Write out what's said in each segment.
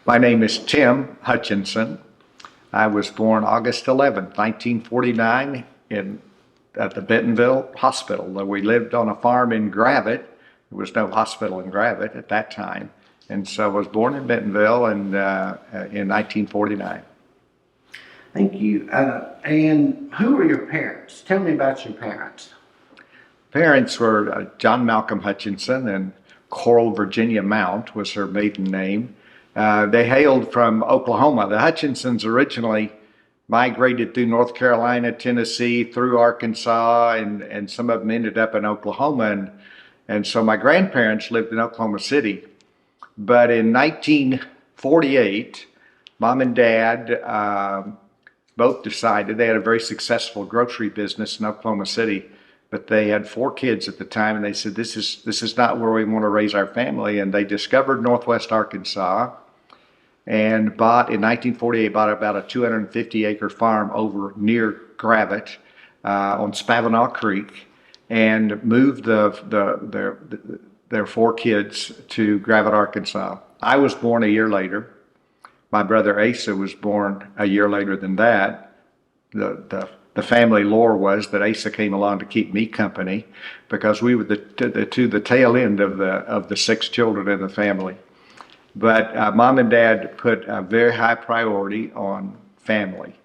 My name is Tim Hutchinson. I was born August 11th, 1949 at the Bentonville Hospital. We lived on a farm in Gravett. There was no hospital in Gravett at that time. And so I was born in Bentonville in 1949. Thank you. And who were your parents? Tell me about your parents. Parents were John Malcolm Hutchinson, and Coral Virginia Mount was her maiden name. They hailed from Oklahoma. The Hutchinsons originally migrated through North Carolina, Tennessee, through Arkansas, and some of them ended up in Oklahoma. And so my grandparents lived in Oklahoma City. But in 1948, Mom and Dad both decided they had a very successful grocery business in Oklahoma City. But they had 4 kids at the time, and they said, this is not where we want to raise our family. And they discovered Northwest Arkansas and bought, in 1948, about a 250-acre farm over near Gravett on Spavinaw Creek, and moved their 4 kids to Gravett, Arkansas. I was born a year later. My brother Asa was born a year later than that. The family lore was that Asa came along to keep me company because we were the tail end of the 6 children in the family. But Mom and Dad put a very high priority on family.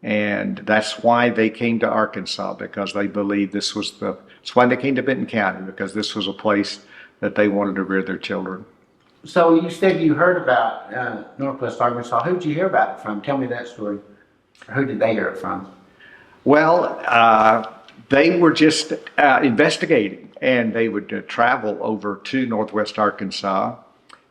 And that's why they came to Arkansas, because they believed that's why they came to Benton County, because this was a place that they wanted to rear their children. So you said you heard about Northwest Arkansas. Who did you hear about it from? Tell me that story. Who did they hear it from? Well, they were just investigating, and they would travel over to Northwest Arkansas,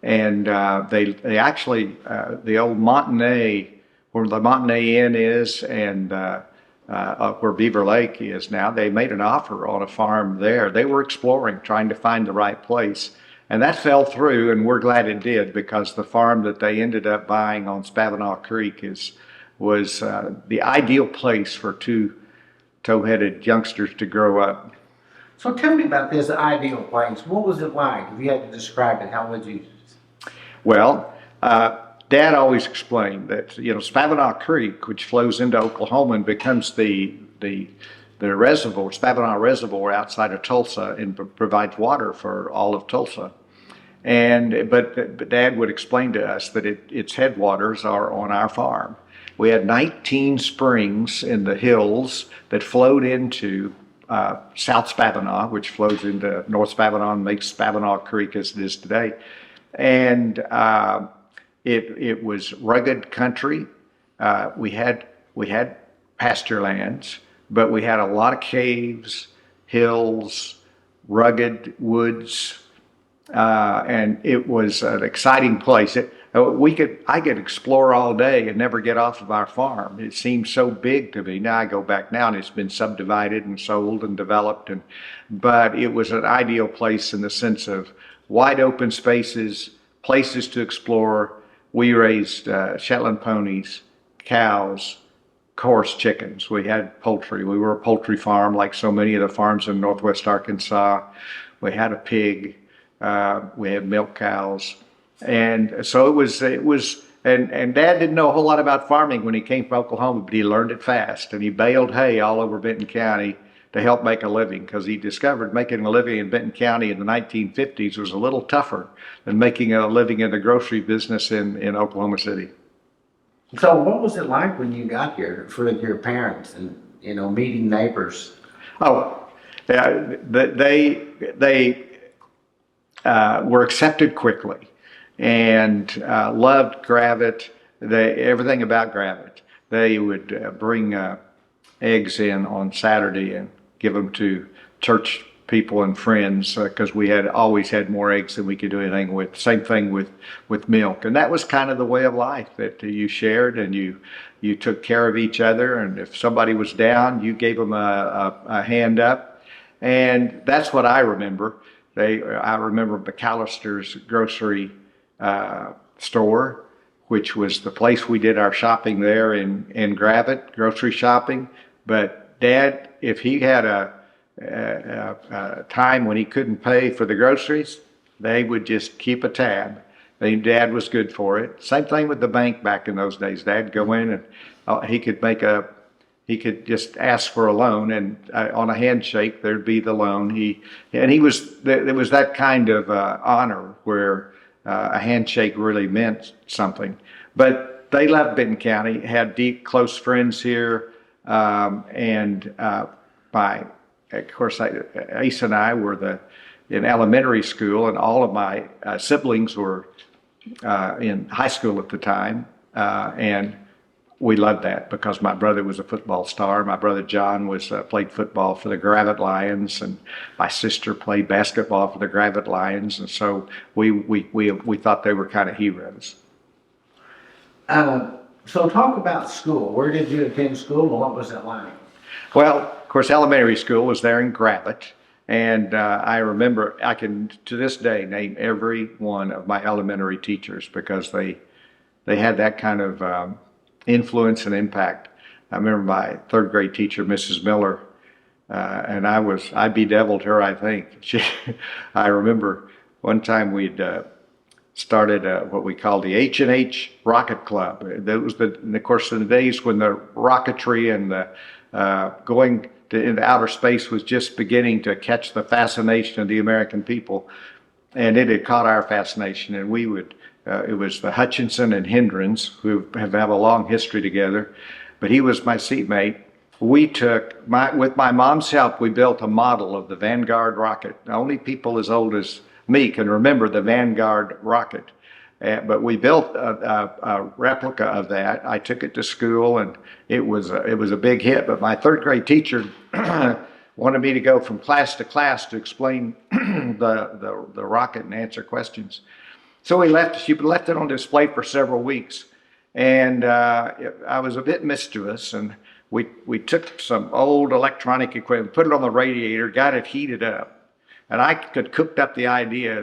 and they actually, the old Montanay, where the Montanay Inn is, and where Beaver Lake is now, they made an offer on a farm there. They were exploring, trying to find the right place, and that fell through, and we're glad it did, because the farm that they ended up buying on Spavinaw Creek was the ideal place for 2 tow-headed youngsters to grow up. So tell me about this ideal place. What was it like? If you had to describe it, how would you? Well, Dad always explained that, Spavinaw Creek, which flows into Oklahoma and becomes the reservoir, Spavinaw Reservoir outside of Tulsa, and provides water for all of Tulsa. But Dad would explain to us that its headwaters are on our farm. We had 19 springs in the hills that flowed into South Spavinaw, which flows into North Spavinaw and makes Spavinaw Creek as it is today. And it was rugged country. We had pasture lands, but we had a lot of caves, hills, rugged woods, and it was an exciting place. I could explore all day and never get off of our farm. It seemed so big to me. Now I go back now and it's been subdivided and sold and developed, but it was an ideal place in the sense of wide open spaces, places to explore. We raised Shetland ponies, cows, coarse chickens. We had poultry. We were a poultry farm like so many of the farms in Northwest Arkansas. We had a pig. We had milk cows. And so it was, and Dad didn't know a whole lot about farming when he came from Oklahoma, but he learned it fast. And he baled hay all over Benton County to help make a living, because he discovered making a living in Benton County in the 1950s was a little tougher than making a living in the grocery business in Oklahoma City. So what was it like when you got here for your parents and, meeting neighbors? Oh, they were accepted quickly and loved Gravett, everything about Gravett. They would bring eggs in on Saturday and give them to church people and friends, because we had always had more eggs than we could do anything with. Same thing with milk. And that was kind of the way of life, that you shared and you took care of each other. And if somebody was down, you gave them a hand up. And that's what I remember. I remember McAllister's grocery store, which was the place we did our shopping there in Gravett, grocery shopping. But Dad, if he had a time when he couldn't pay for the groceries, they would just keep a tab Dad was good for it. Same thing with the bank back in those days. Dad'd go in and he could just ask for a loan, and on a handshake there'd be the loan. There was that kind of honor where a handshake really meant something. But they loved Benton County, had deep, close friends here, and of course, Ace and I were in elementary school, and all of my siblings were in high school at the time, and we loved that because my brother was a football star. My brother John played football for the Gravette Lions, and my sister played basketball for the Gravette Lions, and so we thought they were kind of heroes. So talk about school. Where did you attend school, and what was it like? Well, of course, elementary school was there in Gravette, and I remember I can to this day name every one of my elementary teachers because they had that kind of influence and impact. I remember my third grade teacher, Mrs. Miller, and I bedeviled her, I think. I remember one time we'd started what we called the H&H Rocket Club. That was of course, in the days when the rocketry and the going into outer space was just beginning to catch the fascination of the American people, and it had caught our fascination, and we would it was the Hutchinson and Hendrens, who have a long history together, but he was my seatmate. With my mom's help, we built a model of the Vanguard rocket. Only people as old as me can remember the Vanguard rocket. But we built a replica of that. I took it to school, and it was a big hit. But my third grade teacher wanted me to go from class to class to explain the rocket and answer questions. So she left it on display for several weeks, and I was a bit mischievous, and we took some old electronic equipment, put it on the radiator, got it heated up, and I cooked up the idea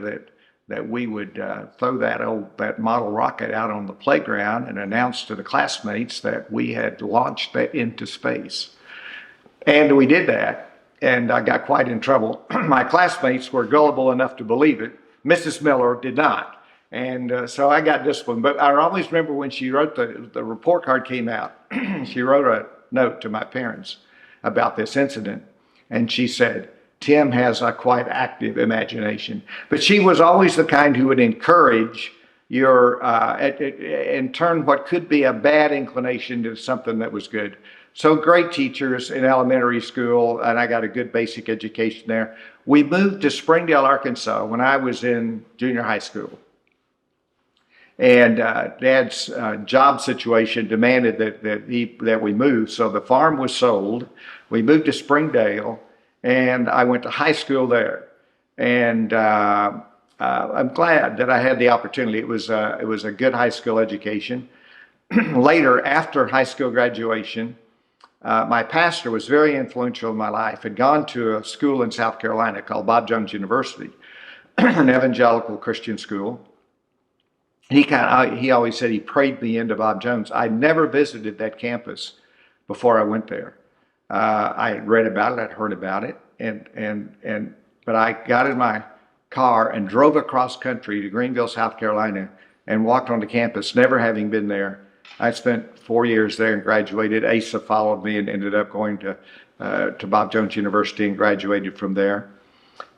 that we would throw that model rocket out on the playground and announce to the classmates that we had launched that into space. And we did that, and I got quite in trouble. My classmates were gullible enough to believe it. Mrs. Miller did not. And so I got disciplined. But I always remember when she wrote the report card came out, she wrote a note to my parents about this incident. And she said, Tim has a quite active imagination. But she was always the kind who would encourage and turn what could be a bad inclination to something that was good. So great teachers in elementary school, and I got a good basic education there. We moved to Springdale, Arkansas when I was in junior high school. And Dad's job situation demanded that we move. So the farm was sold. We moved to Springdale, and I went to high school there. And I'm glad that I had the opportunity. It was a good high school education. Later, after high school graduation, my pastor was very influential in my life. Had gone to a school in South Carolina called Bob Jones University, an evangelical Christian school. He always said he prayed me into Bob Jones. I never visited that campus before I went there. I had read about it, I'd heard about it, but I got in my car and drove across country to Greenville, South Carolina, and walked onto campus, never having been there. I spent 4 years there and graduated. Asa followed me and ended up going to Bob Jones University and graduated from there.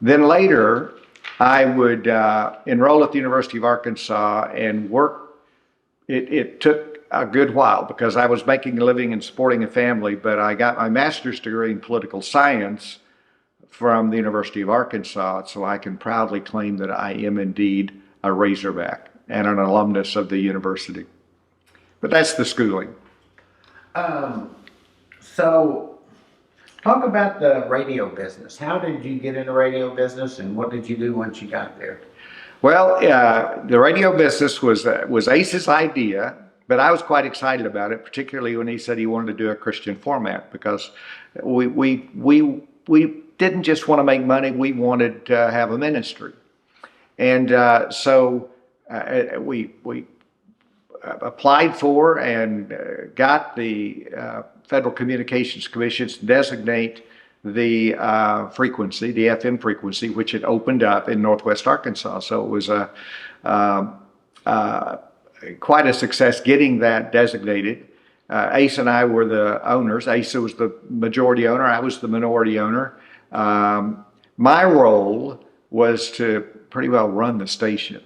Then later, I would enroll at the University of Arkansas and work. It took a good while because I was making a living and supporting a family, but I got my master's degree in political science from the University of Arkansas, so I can proudly claim that I am indeed a Razorback and an alumnus of the university. But that's the schooling. So talk about the radio business. How did you get in the radio business, and what did you do once you got there? Well, the radio business was Ace's idea, but I was quite excited about it, particularly when he said he wanted to do a Christian format, because we didn't just want to make money, we wanted to have a ministry. And so we applied for and got the Federal Communications Commission to designate the frequency, the FM frequency, which had opened up in Northwest Arkansas. So it was quite a success getting that designated. Asa and I were the owners. Asa was the majority owner. I was the minority owner. My role was to pretty well run the station.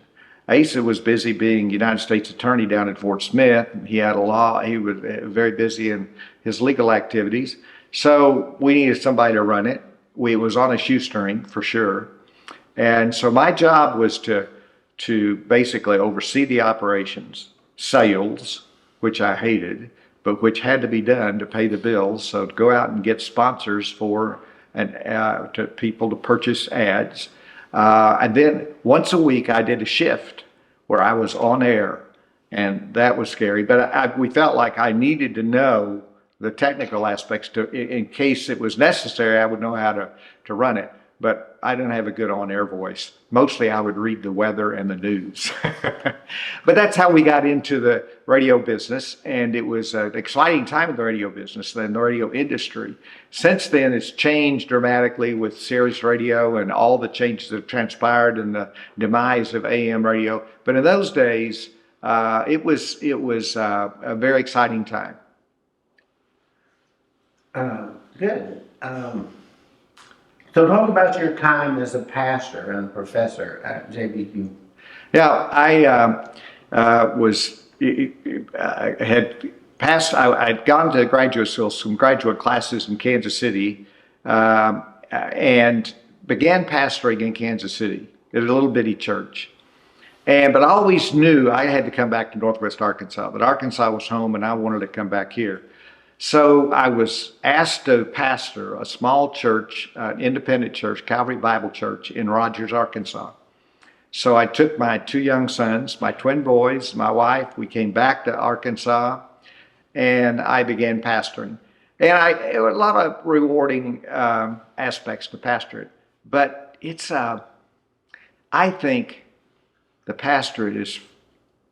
Asa was busy being United States Attorney down at Fort Smith. He had a law. He was very busy in his legal activities. So we needed somebody to run it. It was on a shoestring for sure. And so my job was to basically oversee the operations, sales, which I hated, but which had to be done to pay the bills. So to go out and get sponsors for to people to purchase ads. And then once a week I did a shift where I was on air, and that was scary. But we felt like I needed to know the technical aspects in case it was necessary. I would know how to run it. But I didn't have a good on-air voice. Mostly I would read the weather and the news. But that's how we got into the radio business, and it was an exciting time in the radio business, in the radio industry. Since then, it's changed dramatically with Sirius Radio and all the changes that have transpired and the demise of AM radio. But in those days, it was a very exciting time. Good. So talk about your time as a pastor and professor at JBQ. Yeah, I had passed. I'd gone to graduate school, some graduate classes in Kansas City, and began pastoring in Kansas City at a little bitty church. But I always knew I had to come back to Northwest Arkansas. But Arkansas was home, and I wanted to come back here. So I was asked to pastor a small church, an independent church, Calvary Bible Church in Rogers, Arkansas. So I took my two young sons, my twin boys, my wife. We came back to Arkansas, and I began pastoring. And there were a lot of rewarding aspects to pastorate. But I think the pastorate is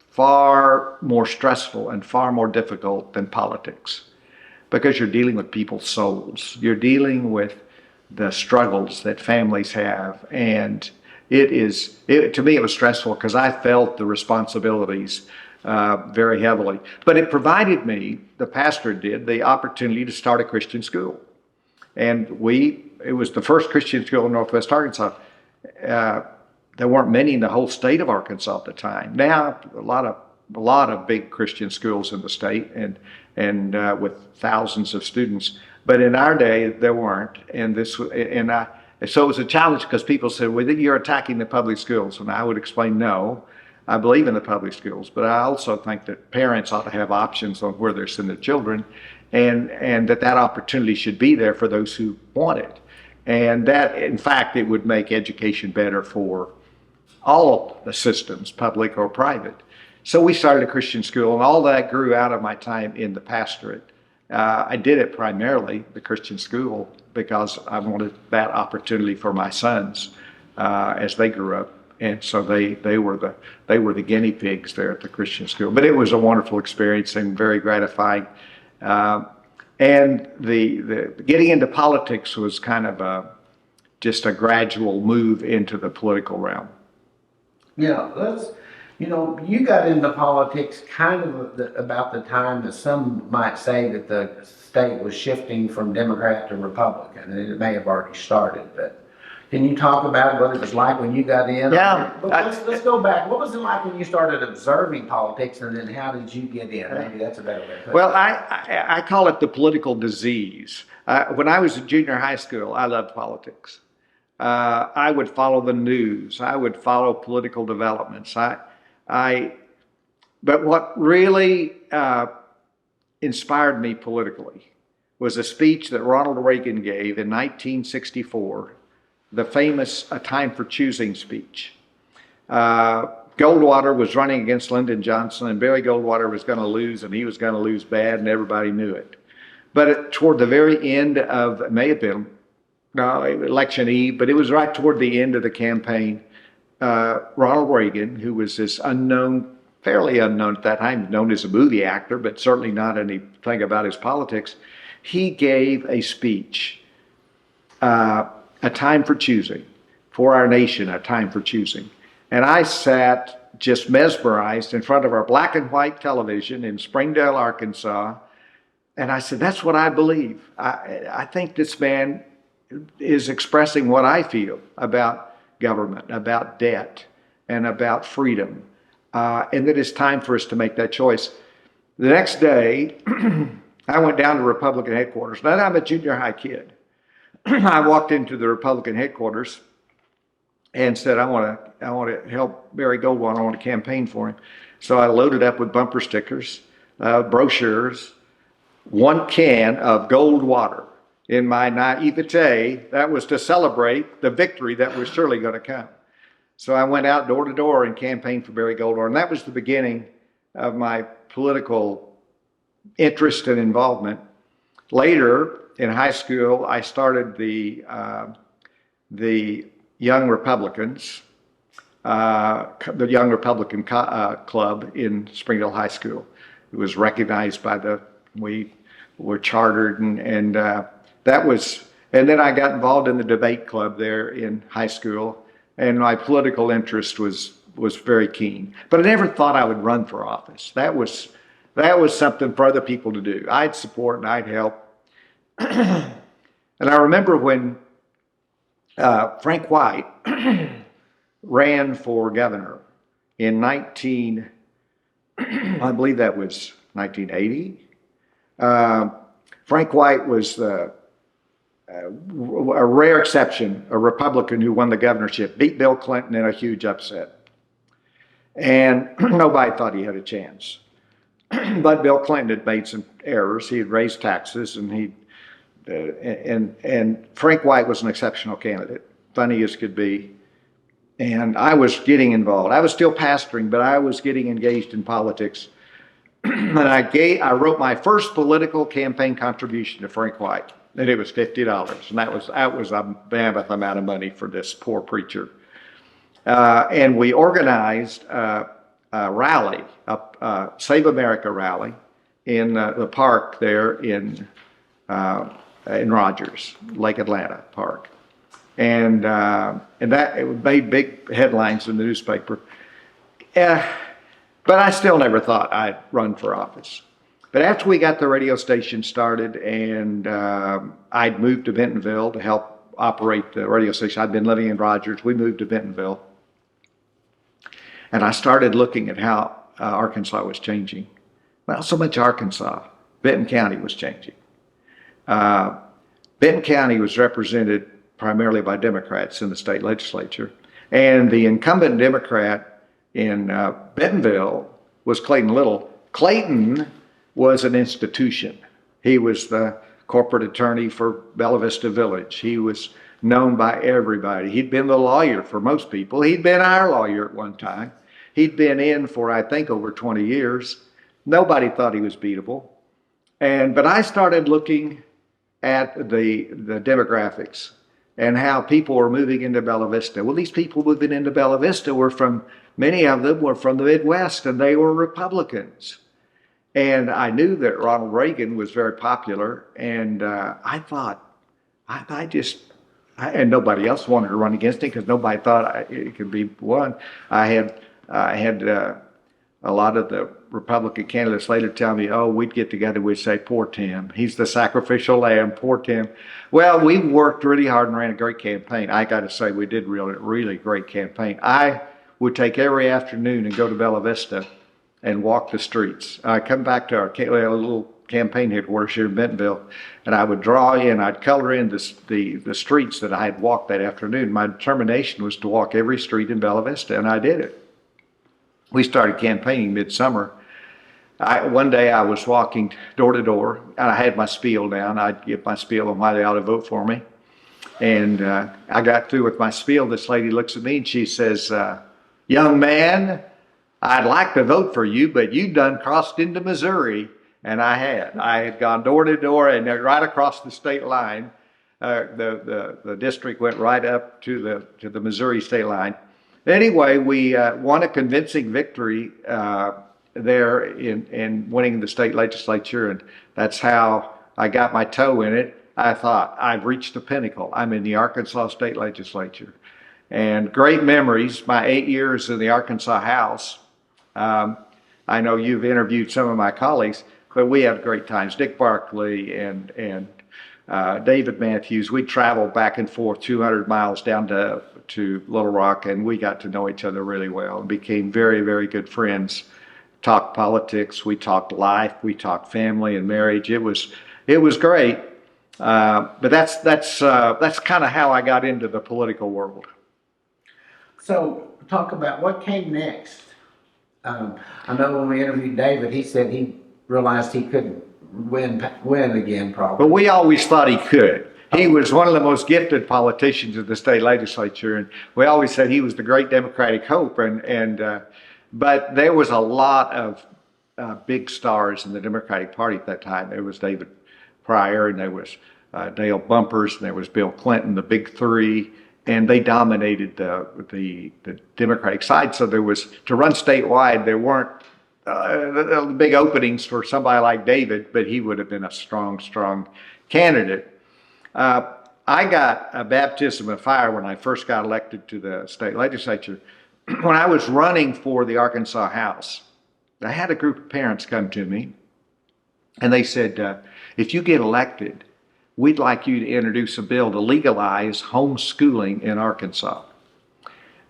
far more stressful and far more difficult than politics, because you're dealing with people's souls. You're dealing with the struggles that families have. And to me, it was stressful because I felt the responsibilities very heavily. But it provided me, the pastor did, the opportunity to start a Christian school. And it was the first Christian school in Northwest Arkansas. There weren't many in the whole state of Arkansas at the time. Now, a lot of big Christian schools in the state, and with thousands of students. But in our day, there weren't. So it was a challenge because people said, well, you're attacking the public schools. And I would explain, no, I believe in the public schools, but I also think that parents ought to have options on where they're sending their children, and that opportunity should be there for those who want it. And that, in fact, it would make education better for all the systems, public or private. So we started a Christian school, and all that grew out of my time in the pastorate. I did it primarily, the Christian school, because I wanted that opportunity for my sons as they grew up, and so they were the guinea pigs there at the Christian school. But it was a wonderful experience and very gratifying. And the getting into politics was kind of just a gradual move into the political realm. Yeah, you got into politics kind of about the time that some might say that the state was shifting from Democrat to Republican, and it may have already started, but can you talk about what it was like when you got in? Yeah. Let's go back. What was it like when you started observing politics, and then how did you get in? Maybe that's a better way to put it. Well, I call it the political disease. When I was in junior high school, I loved politics. I would follow the news. I would follow political developments. But what really inspired me politically was a speech that Ronald Reagan gave in 1964, the famous A Time for Choosing speech. Goldwater was running against Lyndon Johnson, and Barry Goldwater was going to lose, and he was going to lose bad, and everybody knew it. But toward the very end of, it may have been, election eve, but it was right toward the end of the campaign, Ronald Reagan, who was this fairly unknown at that time, known as a movie actor, but certainly not anything about his politics, he gave a speech, A Time for Choosing, for our nation, A Time for Choosing. And I sat just mesmerized in front of our black and white television in Springdale, Arkansas. And I said, that's what I believe. I think this man is expressing what I feel about government, about debt, and about freedom. And that it's time for us to make that choice. The next day, I went down to Republican headquarters. Now, I'm a junior high kid. I walked into the Republican headquarters and said, I want to help Barry Goldwater. I want to campaign for him. So I loaded up with bumper stickers, brochures, one can of gold water. In my naivete, that was to celebrate the victory that was surely going to come. So I went out door to door and campaigned for Barry Goldwater. And that was the beginning of my political interest and involvement. Later, in high school, I started the Young Republicans, the Young Republican Club in Springdale High School. It was recognized by we were chartered, and that was, and then I got involved in the debate club there in high school, and my political interest was very keen. But I never thought I would run for office. That was something for other people to do. I'd support and I'd help. And I remember when Frank White ran for governor in I believe that was 1980. Frank White was a rare exception, a Republican who won the governorship, beat Bill Clinton in a huge upset. And nobody thought he had a chance. But Bill Clinton had made some errors. He had raised taxes, and and Frank White was an exceptional candidate, funny as could be. And I was getting involved. I was still pastoring, but I was getting engaged in politics. And I wrote my first political campaign contribution to Frank White, and it was $50, and that was a mammoth amount of money for this poor preacher. And we organized a rally, a Save America rally, in the park there in Rogers, Lake Atlanta Park, and that it made big headlines in the newspaper. But I still never thought I'd run for office. But after we got the radio station started, and I'd moved to Bentonville to help operate the radio station. I'd been living in Rogers. We moved to Bentonville. And I started looking at how Arkansas was changing. Not so much Arkansas. Benton County was changing. Benton County was represented primarily by Democrats in the state legislature. And the incumbent Democrat in Bentonville was Clayton Little. Clayton was an institution. He was the corporate attorney for Bella Vista Village. He was known by everybody. He'd been the lawyer for most people. He'd been our lawyer at one time. He'd been in for, I think, over 20 years. Nobody thought he was beatable. But I started looking at the demographics and how people were moving into Bella Vista. Well, these people moving into Bella Vista many of them were from the Midwest, and they were Republicans. And I knew that Ronald Reagan was very popular, and I thought, and nobody else wanted to run against him because nobody thought it could be won. I had a lot of the Republican candidates later tell me, oh, we'd get together, we'd say, poor Tim. He's the sacrificial lamb, poor Tim. Well, we worked really hard and ran a great campaign. I got to say, we did really great campaign. I would take every afternoon and go to Bella Vista and walk the streets. I'd come back to our little campaign headquarters here in Bentonville, and I would I'd color in the streets that I had walked that afternoon. My determination was to walk every street in Bella Vista, and I did it. We started campaigning midsummer. One day I was walking door to door, and I had my spiel down. I'd give my spiel on why they ought to vote for me. And I got through with my spiel. This lady looks at me and she says, young man, I'd like to vote for you, but you done crossed into Missouri. And I had gone door to door, and right across the state line. The district went right up to the Missouri state line. Anyway, we won a convincing victory there in winning the state legislature, and that's how I got my toe in it. I thought, I've reached the pinnacle. I'm in the Arkansas state legislature. and great memories. My 8 years in the Arkansas House. I know you've interviewed some of my colleagues, but we had great times. Dick Barkley and David Matthews. We traveled back and forth 200 miles down to Little Rock, and we got to know each other really well and became very, very good friends. Talked politics, we talked life, we talked family and marriage. It was great. But that's kind of how I got into the political world. So talk about what came next. I know when we interviewed David, he said he realized he couldn't win again, probably. But we always thought he could. He was one of the most gifted politicians of the state legislature, and we always said he was the great Democratic hope. But there was a lot of big stars in the Democratic Party at that time. There was David Pryor, and there was Dale Bumpers, and there was Bill Clinton, the big three, and they dominated the Democratic side. So there was, to run statewide, there weren't big openings for somebody like David, but he would have been a strong candidate. I got a baptism of fire when I first got elected to the state legislature. When I was running for the Arkansas House, I had a group of parents come to me, and they said, if you get elected, we'd like you to introduce a bill to legalize homeschooling in Arkansas.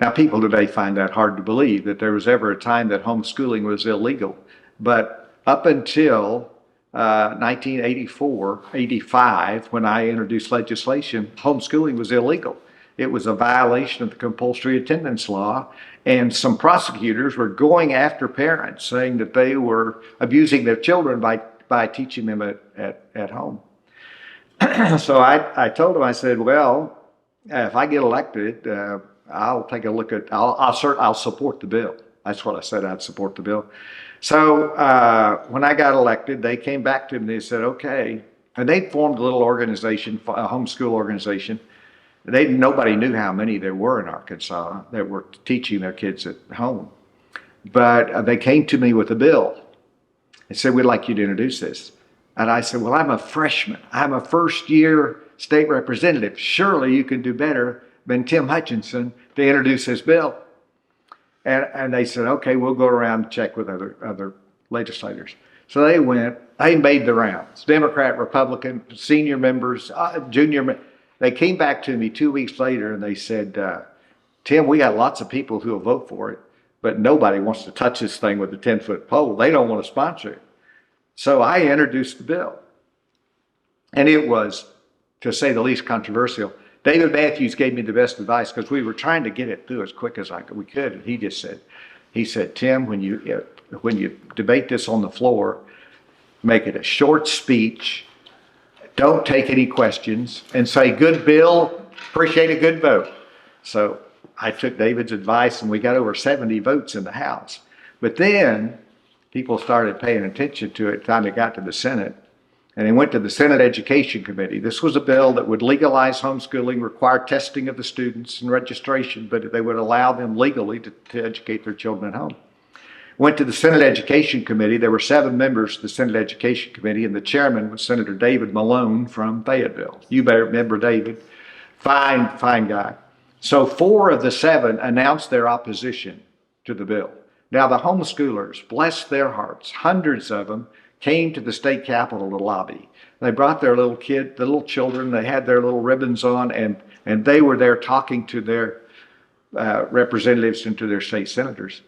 Now, people today find that hard to believe, that there was ever a time that homeschooling was illegal. But up until 1984, 85, when I introduced legislation, homeschooling was illegal. It was a violation of the compulsory attendance law, and some prosecutors were going after parents, saying that they were abusing their children by teaching them at home. So I told them, I said, well, if I get elected, I'll take a look at, I'll support the bill. That's what I said, I'd support the bill. So when I got elected, they came back to me and they said, okay. And they formed a little organization, a homeschool organization. Nobody knew how many there were in Arkansas that were teaching their kids at home. But they came to me with a bill and said, we'd like you to introduce this. And I said, well, I'm a freshman. I'm a first-year state representative. Surely you can do better than Tim Hutchinson to introduce this bill. And they said, okay, we'll go around and check with other legislators. So they made the rounds. Democrat, Republican, senior members, junior members. They came back to me 2 weeks later and they said, Tim, we got lots of people who will vote for it, but nobody wants to touch this thing with a 10-foot pole. They don't want to sponsor it. So I introduced the bill. And it was, to say the least, controversial. David Matthews gave me the best advice because we were trying to get it through as quick as we could. And he said, Tim, when you debate this on the floor, make it a short speech. Don't take any questions, and say, good bill, appreciate a good vote. So I took David's advice, and we got over 70 votes in the House. But then people started paying attention to it time it got to the Senate, and it went to the Senate Education Committee. This was a bill that would legalize homeschooling, require testing of the students and registration, but they would allow them legally to educate their children at home. Went to the Senate Education Committee. There were 7 members of the Senate Education Committee, and the chairman was Senator David Malone from Fayetteville. You better remember David. Fine guy. So 4 of the 7 announced their opposition to the bill. Now the homeschoolers, bless their hearts, hundreds of them came to the state capitol to lobby. They brought their little children, they had their little ribbons on, and they were there talking to their representatives and to their state senators.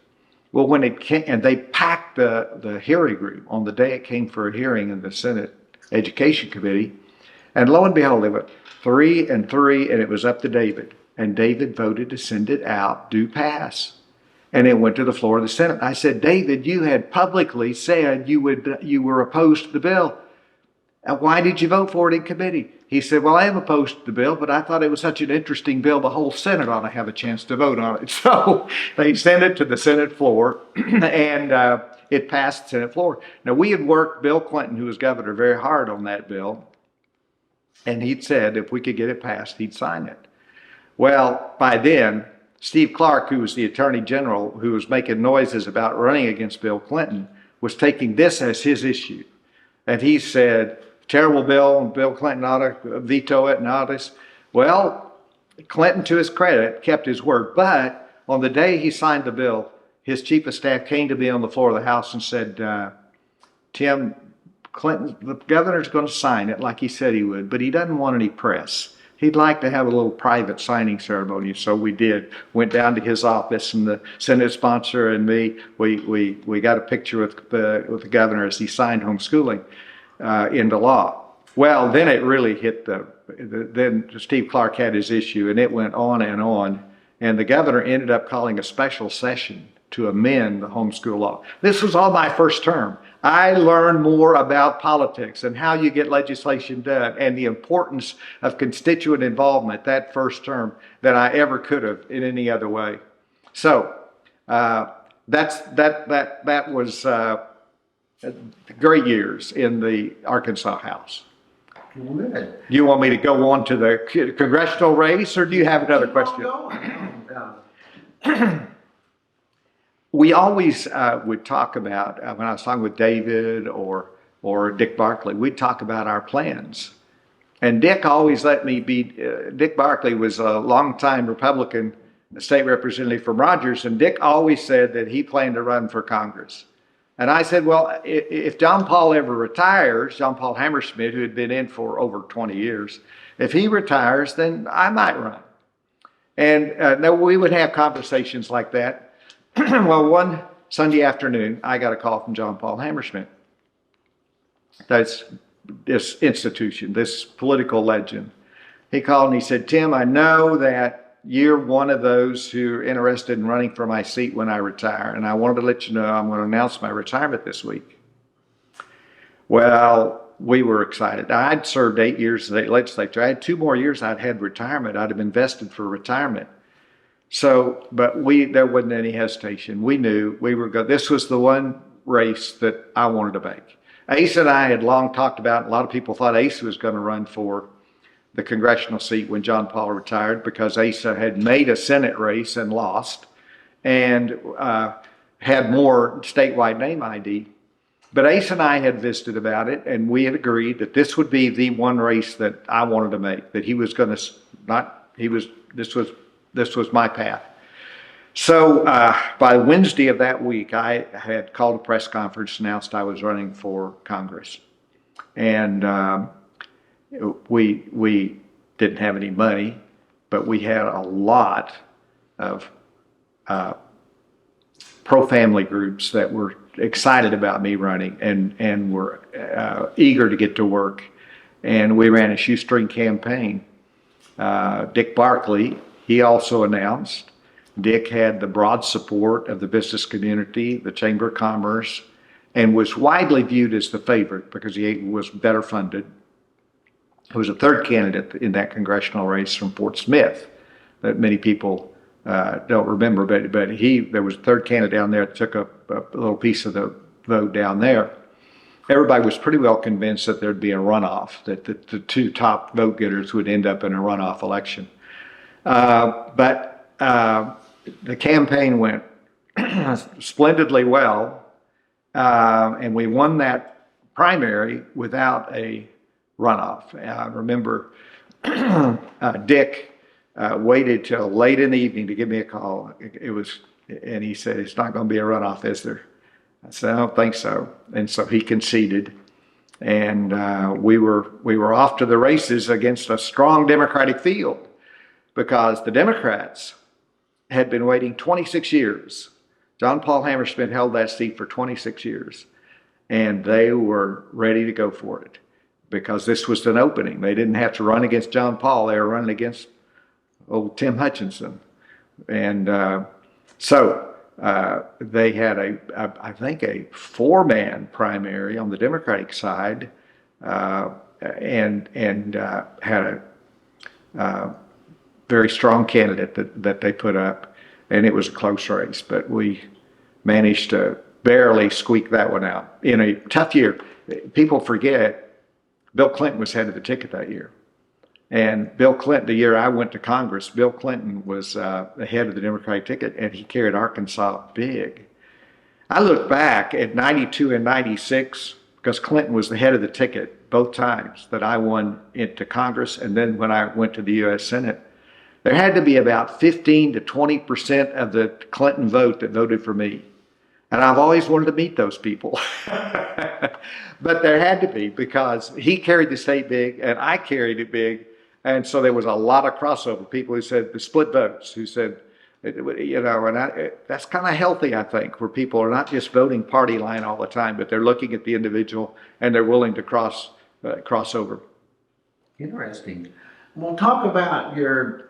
Well, when it came, and they packed the hearing room on the day it came for a hearing in the Senate Education Committee, and lo and behold, they went 3 and 3, and it was up to David. And David voted to send it out, do pass. And it went to the floor of the Senate. I said, David, you had publicly said you were opposed to the bill. Why did you vote for it in committee? He said, well, I am opposed to the bill, but I thought it was such an interesting bill, the whole Senate ought to have a chance to vote on it. So they sent it to the Senate floor, and it passed the Senate floor. Now, we had worked Bill Clinton, who was governor, very hard on that bill, and he'd said if we could get it passed, he'd sign it. Well, by then, Steve Clark, who was the Attorney General, who was making noises about running against Bill Clinton, was taking this as his issue. And he said, terrible bill, and Bill Clinton ought to veto it and all this. Well, Clinton, to his credit, kept his word. But on the day he signed the bill, his chief of staff came to me on the floor of the House and said, Tim, Clinton, the governor's going to sign it like he said he would, but he doesn't want any press. He'd like to have a little private signing ceremony. So we did. Went down to his office, and the Senate sponsor and me, we got a picture with the governor as he signed homeschooling into law. Well, then it really hit then Steve Clark had his issue, and it went on, and the governor ended up calling a special session to amend the homeschool law. This was all my first term. I learned more about politics and how you get legislation done and the importance of constituent involvement that first term than I ever could have in any other way. So that was great years in the Arkansas House. Good. Do you want me to go on to the congressional race, or do you have another question? We always would talk about, when I was talking with David or Dick Barkley, we'd talk about our plans. And Dick always let me be, Dick Barkley was a longtime Republican state representative from Rogers, and Dick always said that he planned to run for Congress. And I said, well, if John Paul ever retires, John Paul Hammersmith, who had been in for over 20 years, if he retires, then I might run. And we would have conversations like that. Well, one Sunday afternoon, I got a call from John Paul Hammersmith. That's this institution, this political legend. He called and he said, Tim, I know that you're one of those who are interested in running for my seat when I retire, and I wanted to let you know I'm going to announce my retirement this week. Well, we were excited. I'd served 8 years in the legislature. I had 2 more years I'd had retirement. I'd have invested for retirement. So, but there wasn't any hesitation. We knew we were good. This was the one race that I wanted to make. Asa and I had long talked about, a lot of people thought Asa was going to run for the congressional seat when John Paul retired, because Asa had made a Senate race and lost, and had more statewide name ID. But Asa and I had visited about it, and we had agreed that this would be the one race that I wanted to make, that he was going to, this was my path. So by Wednesday of that week, I had called a press conference, announced I was running for Congress. And we didn't have any money, but we had a lot of pro-family groups that were excited about me running and were eager to get to work. And we ran a shoestring campaign. Dick Barkley, he also announced. Dick had the broad support of the business community, the Chamber of Commerce, and was widely viewed as the favorite because he was better funded. There was a third candidate in that congressional race from Fort Smith that many people don't remember, but there was a third candidate down there that took a little piece of the vote down there. Everybody was pretty well convinced that there'd be a runoff, that the 2 top vote getters would end up in a runoff election. But the campaign went splendidly well, and we won that primary without a runoff. I remember Dick waited till late in the evening to give me a call. And he said, "It's not going to be a runoff, is there?" I said, "I don't think so." And so he conceded, and we were off to the races against a strong Democratic field, because the Democrats had been waiting 26 years. John Paul Hammersmith held that seat for 26 years, and they were ready to go for it because this was an opening. They didn't have to run against John Paul. They were running against old Tim Hutchinson. And so they had I think a 4-man primary on the Democratic side, and had a very strong candidate that they put up, and it was a close race, but we managed to barely squeak that one out in a tough year. People forget Bill Clinton was head of the ticket that year. And Bill Clinton, the year I went to Congress, Bill Clinton was the head of the Democratic ticket, and he carried Arkansas big. I look back at 92 and 96, because Clinton was the head of the ticket both times that I won into Congress, and then when I went to the U.S. Senate. There had to be about 15 to 20% of the Clinton vote that voted for me. And I've always wanted to meet those people. But there had to be, because he carried the state big and I carried it big. And so there was a lot of crossover. People who said the split votes, who said, you know, and that's kind of healthy, I think, where people are not just voting party line all the time, but they're looking at the individual and they're willing to cross over. Interesting. We'll talk about your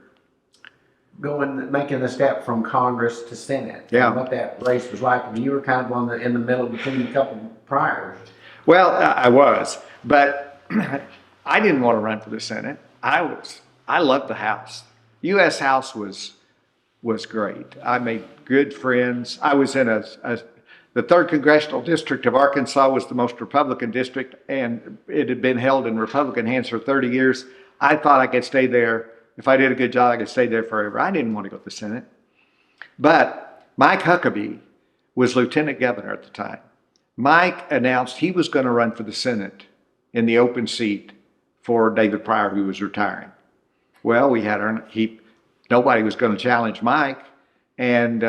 making the step from Congress to Senate. Yeah. And what that race was like. I mean, you were kind of in the middle between a couple priors. Well, I was, but I didn't want to run for the Senate. I loved the House. U.S. House was great. I made good friends. I was in the 3rd Congressional District of Arkansas was the most Republican district, and it had been held in Republican hands for 30 years. I thought I could stay there. If I did a good job, I could stay there forever. I didn't want to go to the Senate. But Mike Huckabee was lieutenant governor at the time. Mike announced he was going to run for the Senate in the open seat for David Pryor, who was retiring. Well, nobody was going to challenge Mike, and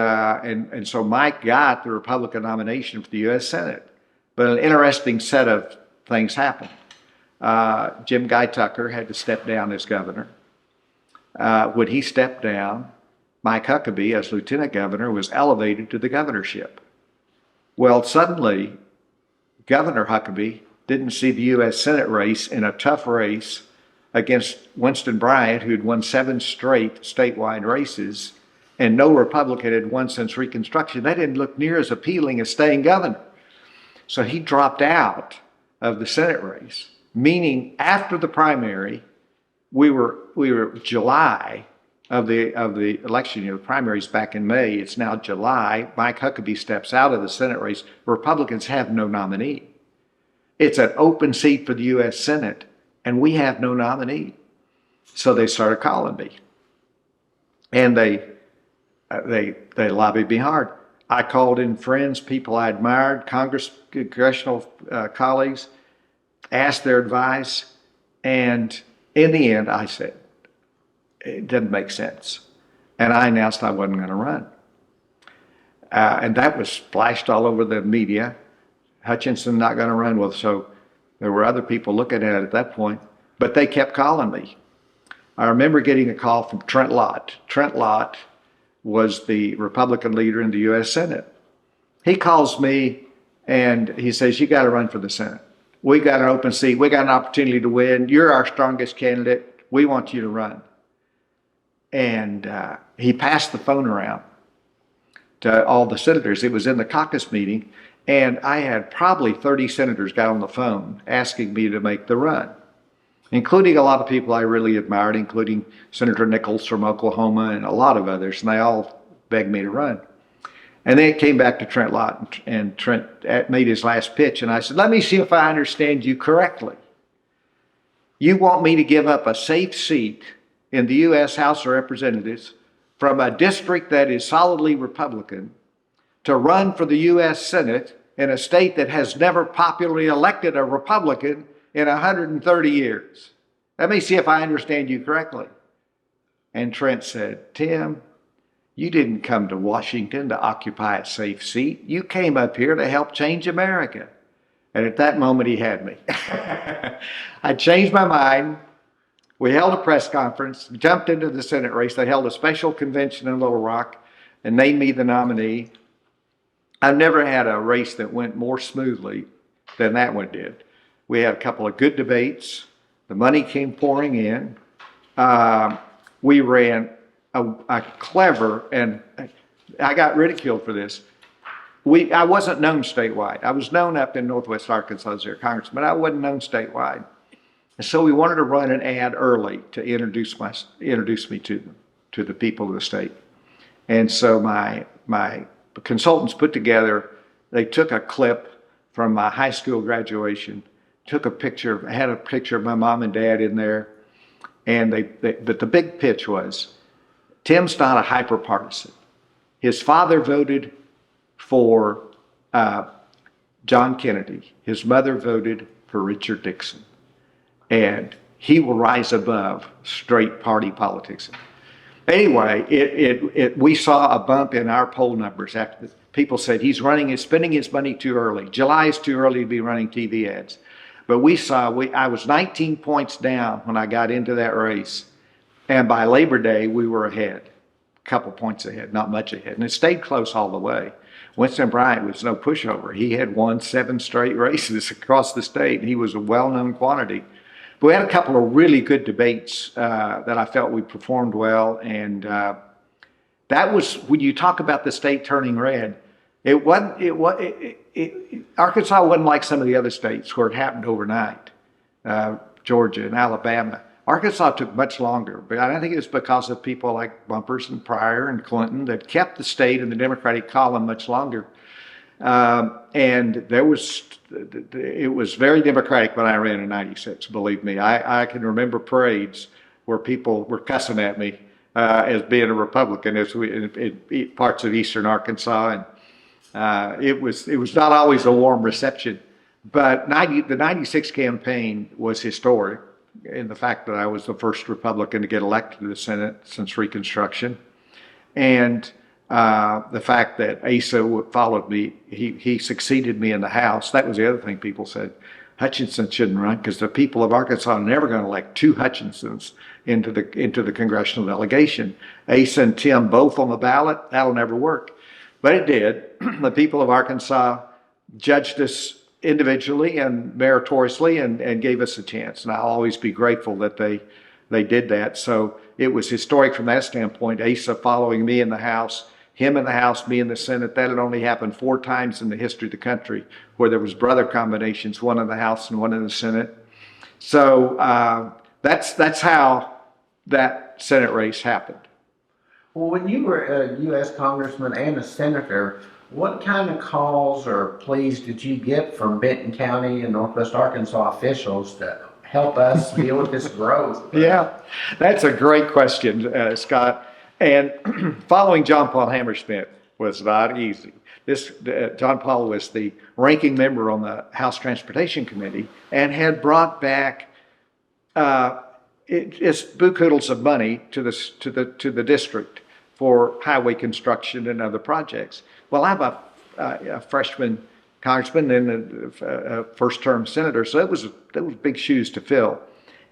so Mike got the Republican nomination for the U.S. Senate. But an interesting set of things happened. Jim Guy Tucker had to step down as governor. When he stepped down, Mike Huckabee, as lieutenant governor, was elevated to the governorship. Well, suddenly, Governor Huckabee didn't see the U.S. Senate race in a tough race against Winston Bryant, who had won 7 straight statewide races, and no Republican had won since Reconstruction. That didn't look near as appealing as staying governor. So he dropped out of the Senate race, meaning after the primary, we were July of the election. You know, the primary's back in May. It's now July. Mike Huckabee steps out of the Senate race. Republicans have no nominee. It's an open seat for the U.S. Senate, and we have no nominee. So they started calling me, and they lobbied me hard. I called in friends, people I admired, congressional colleagues, asked their advice, and in the end, I said, it doesn't make sense. And I announced I wasn't going to run. And that was splashed all over the media. Hutchinson not going to run. Well, so there were other people looking at it at that point, but they kept calling me. I remember getting a call from Trent Lott. Trent Lott was the Republican leader in the U.S. Senate. He calls me and he says, you got to run for the Senate. We got an open seat. We got an opportunity to win. You're our strongest candidate. We want you to run. And he passed the phone around to all the senators. It was in the caucus meeting, and I had probably 30 senators got on the phone asking me to make the run, including a lot of people I really admired, including Senator Nichols from Oklahoma and a lot of others, and they all begged me to run. And then it came back to Trent Lott, and Trent made his last pitch, and I said, let me see if I understand you correctly. You want me to give up a safe seat in the U.S. House of Representatives from a district that is solidly Republican to run for the U.S. Senate in a state that has never popularly elected a Republican in 130 years. Let me see if I understand you correctly. And Trent said, Tim, you didn't come to Washington to occupy a safe seat. You came up here to help change America. And at that moment, he had me. I changed my mind. We held a press conference, jumped into the Senate race. They held a special convention in Little Rock and named me the nominee. I've never had a race that went more smoothly than that one did. We had a couple of good debates. The money came pouring in. We ran a clever, and I got ridiculed for this. I wasn't known statewide. I was known up in Northwest Arkansas as their congressman, but I wasn't known statewide. And so we wanted to run an ad early to introduce me to the people of the state. And so my consultants put together, they took a clip from my high school graduation, took a picture, had a picture of my mom and dad in there, and but the big pitch was, Tim's not a hyper-partisan. His father voted for John Kennedy. His mother voted for Richard Nixon. And he will rise above straight party politics. Anyway, we saw a bump in our poll numbers after people said he's spending his money too early. July is too early to be running TV ads. But I was 19 points down when I got into that race. And by Labor Day, we were ahead, a couple points ahead, not much ahead. And it stayed close all the way. Winston Bryant was no pushover. He had won 7 straight races across the state, and he was a well-known quantity. But we had a couple of really good debates that I felt we performed well. And that was, when you talk about the state turning red, Arkansas wasn't like some of the other states where it happened overnight, Georgia and Alabama. Arkansas took much longer, but I think it was because of people like Bumpers and Pryor and Clinton that kept the state in the Democratic column much longer. And it was very Democratic when I ran in '96, believe me. I can remember parades where people were cussing at me as being a Republican in parts of eastern Arkansas. And it was not always a warm reception. But the '96 campaign was historic in the fact that I was the first Republican to get elected to the Senate since Reconstruction. And the fact that Asa followed me, he succeeded me in the House. That was the other thing people said. Hutchinson shouldn't run because the people of Arkansas are never going to elect 2 Hutchinsons into the congressional delegation. Asa and Tim both on the ballot, that'll never work. But it did. The people of Arkansas judged us individually and meritoriously and gave us a chance. And I'll always be grateful that they did that. So it was historic from that standpoint. Asa following me in the House, him in the House, me in the Senate. That had only happened 4 times in the history of the country where there was brother combinations, one in the House and one in the Senate. So that's how that Senate race happened. Well, when you were a U.S. Congressman and a Senator, what kind of calls or pleas did you get from Benton County and Northwest Arkansas officials to help us deal with this growth? Yeah, that's a great question, Scott. And following John Paul Hammersmith was not easy. John Paul was the ranking member on the House Transportation Committee and had brought back it's buku of money to the district for highway construction and other projects. Well, I'm a freshman congressman and a first-term senator, so that was big shoes to fill.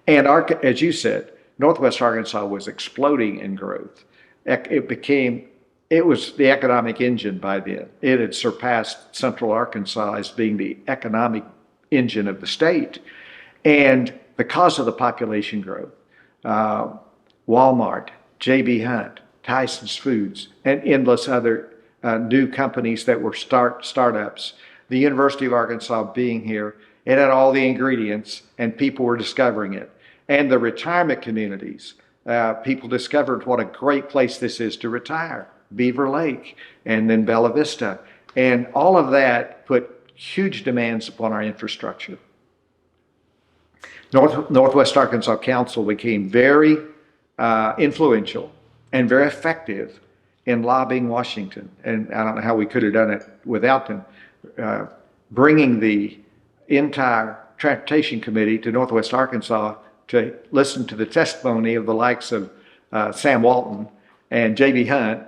And as you said, Northwest Arkansas was exploding in growth. It was the economic engine by then. It had surpassed Central Arkansas as being the economic engine of the state. And because of the population growth, Walmart, J.B. Hunt, Tyson's Foods, and endless other new companies that were startups, the University of Arkansas being here, it had all the ingredients and people were discovering it. And the retirement communities, people discovered what a great place this is to retire. Beaver Lake and then Bella Vista. And all of that put huge demands upon our infrastructure. Northwest Arkansas Council became very influential and very effective in lobbying Washington. And I don't know how we could have done it without them. Bringing the entire Transportation Committee to Northwest Arkansas to listen to the testimony of the likes of Sam Walton and J.B. Hunt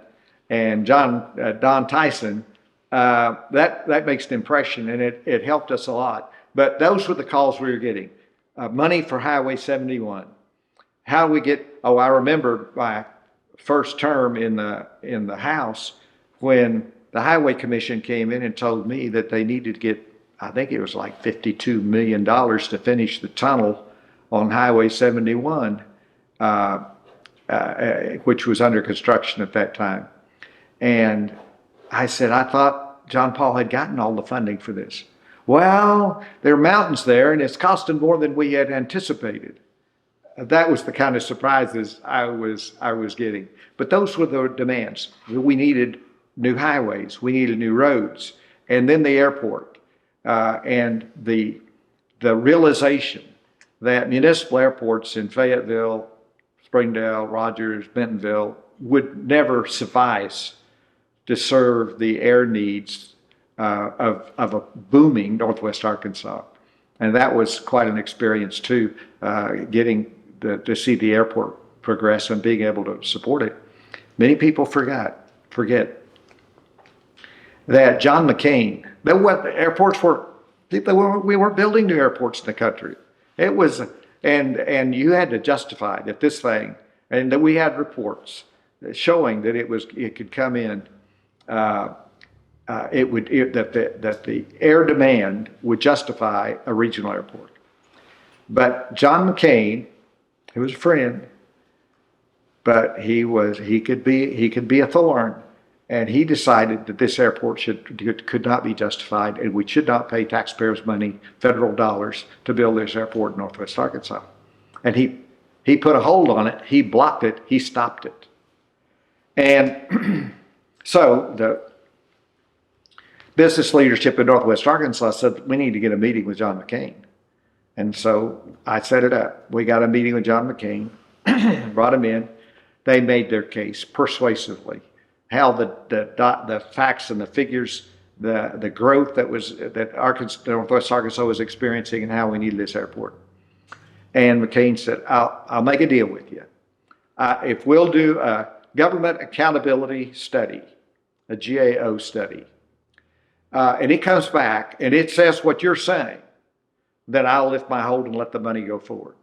and Don Tyson, that makes an impression, and it helped us a lot. But those were the calls we were getting. Money for Highway 71. How do we get, I remember my first term in the House when the Highway Commission came in and told me that they needed to get, I think it was like $52 million to finish the tunnel on Highway 71, which was under construction at that time. And I said, I thought John Paul had gotten all the funding for this. Well, there are mountains there, and it's costing more than we had anticipated. That was the kind of surprises I was getting. But those were the demands. We needed new highways, we needed new roads, and then the airport, and the realization that municipal airports in Fayetteville, Springdale, Rogers, Bentonville would never suffice to serve the air needs of a booming Northwest Arkansas. And that was quite an experience too, getting to see the airport progress and being able to support it. Many people forget that John McCain, we weren't building new airports in the country. It was, and you had to justify that this thing, and that we had reports showing that it could come in, that the air demand would justify a regional airport. But John McCain, he was a friend, but he could be a thorn, and he decided that this airport could not be justified, and we should not pay taxpayers' money, federal dollars, to build this airport in Northwest Arkansas. And he put a hold on it. He blocked it. He stopped it. And so the business leadership in Northwest Arkansas said, we need to get a meeting with John McCain. And so I set it up. We got a meeting with John McCain, brought him in. They made their case persuasively. How the facts and the figures, the growth that Northwest Arkansas was experiencing, and how we needed this airport. And McCain said, I'll make a deal with you. If we'll do a government accountability study, a GAO study, and it comes back and it says what you're saying, then I'll lift my hold and let the money go forward.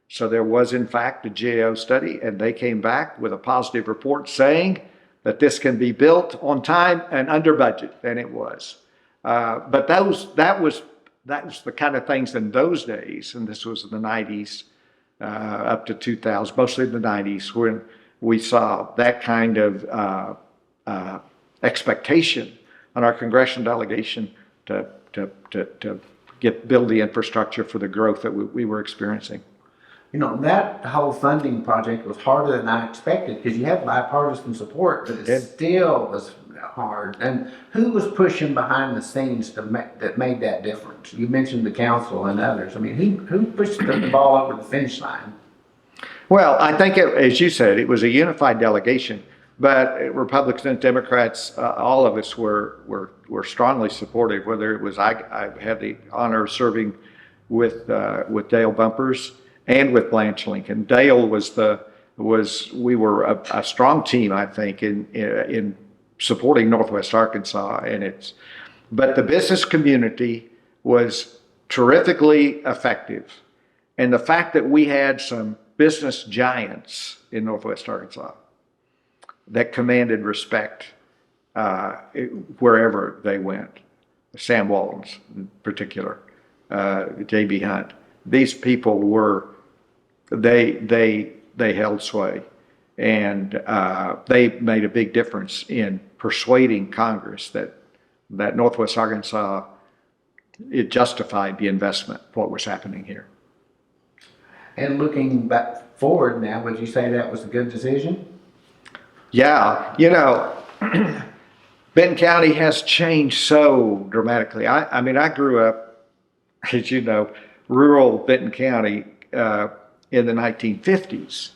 So there was, in fact, a GAO study, and they came back with a positive report saying that this can be built on time and under budget, and it was. But that was the kind of things in those days, and this was in the 90s up to 2000, mostly in the 90s, when we saw that kind of expectation on our congressional delegation to build the infrastructure for the growth that we were experiencing. You know, that whole funding project was harder than I expected, because you had bipartisan support, but it still was hard. And who was pushing behind the scenes that made that difference? You mentioned the council and others. I mean, who pushed the ball over the finish line? Well, I think, as you said, it was a unified delegation, but Republicans and Democrats, all of us were strongly supportive. Whether it was I had the honor of serving with Dale Bumpers and with Blanche Lincoln. Dale we were a strong team, I think, in supporting Northwest Arkansas, but the business community was terrifically effective, and the fact that we had some business giants in Northwest Arkansas that commanded respect wherever they went. Sam Walton's in particular, J.B. Hunt. These people they held sway, and they made a big difference in persuading Congress that Northwest Arkansas, it justified the investment, what was happening here. And looking back forward now, would you say that was a good decision? Yeah, you know, Benton County has changed so dramatically. I mean, I grew up, as you know, rural Benton County in the 1950s,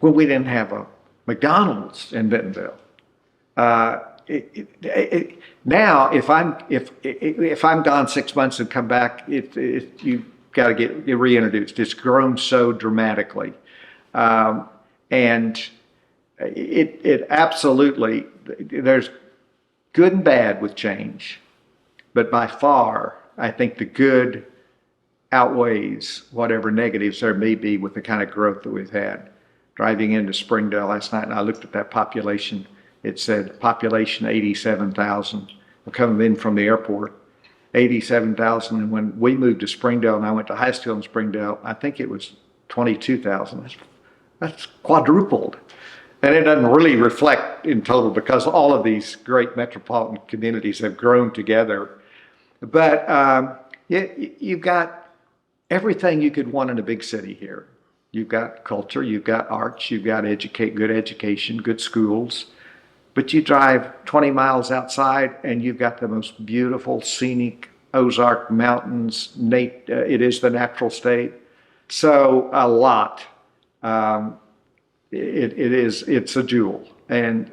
when we didn't have a McDonald's in Bentonville. Now, if I'm gone 6 months and come back, you've got to get reintroduced. It's grown so dramatically, and it absolutely, there's good and bad with change, but by far, I think the good outweighs whatever negatives there may be with the kind of growth that we've had. Driving into Springdale last night, and I looked at that population. It said population 87,000. We're coming in from the airport, 87,000. And when we moved to Springdale, and I went to high school in Springdale, I think it was 22,000. That's quadrupled. And it doesn't really reflect in total, because all of these great metropolitan communities have grown together. But you've got everything you could want in a big city here. You've got culture, you've got arts, you've got good education, good schools. But you drive 20 miles outside and you've got the most beautiful, scenic Ozark Mountains. It is the natural state. So a lot. It's a jewel. And,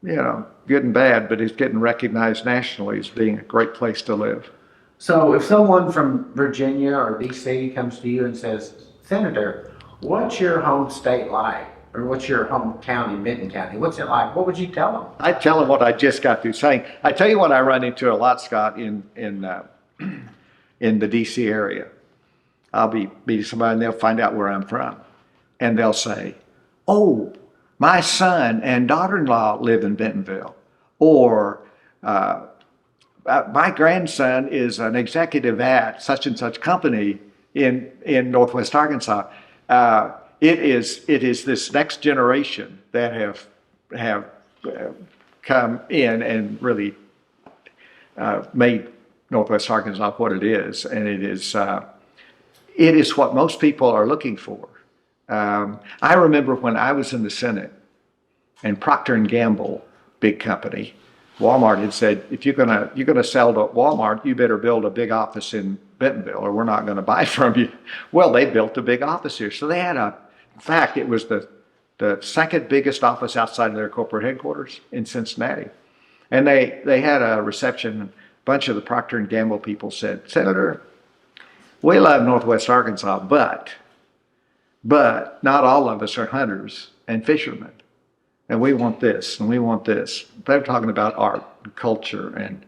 you know, good and bad, but it's getting recognized nationally as being a great place to live. So if someone from Virginia or DC comes to you and says, Senator, What's your home state like? Or what's your home county, Benton County? What's it like? What would you tell them? I tell them what I just got through saying. I tell you what I run into a lot, Scott, in the DC area. I'll be meeting somebody and they'll find out where I'm from. And they'll say, oh, my son and daughter-in-law live in Bentonville. Or my grandson is an executive at such and such company in Northwest Arkansas. It is this next generation that have come in and really made Northwest Arkansas what it is, and it is what most people are looking for. I remember when I was in the Senate, and Procter and Gamble, big company, Walmart had said, if you're gonna sell to Walmart, you better build a big office in Bentonville, or we're not going to buy from you. Well, they built a big office here, so they had in fact, it was the second biggest office outside of their corporate headquarters in Cincinnati, and they had a reception. A bunch of the Procter and Gamble people said, Senator, we love Northwest Arkansas, but not all of us are hunters and fishermen. And we want this, and we want this. They're talking about art and culture, and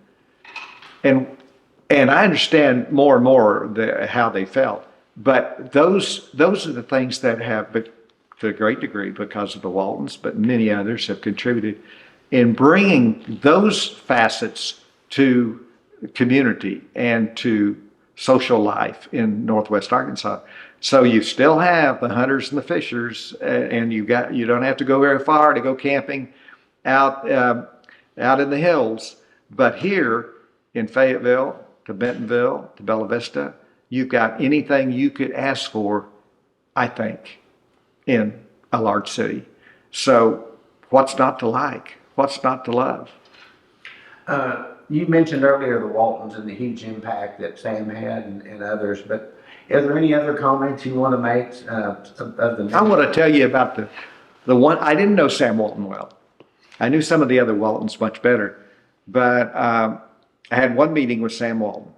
I understand more and more how they felt. But those are the things that have, to a great degree, because of the Waltons, but many others have contributed in bringing those facets to community and to social life in Northwest Arkansas. So you still have the hunters and the fishers, and you don't have to go very far to go camping out in the hills. But here in Fayetteville, to Bentonville, to Bella Vista, you've got anything you could ask for, I think, in a large city. So what's not to like? What's not to love? You mentioned earlier the Waltons and the huge impact that Sam had and others, but are there any other comments you want to make? I want to tell you about the one. I didn't know Sam Walton well. I knew some of the other Waltons much better, but I had one meeting with Sam Walton.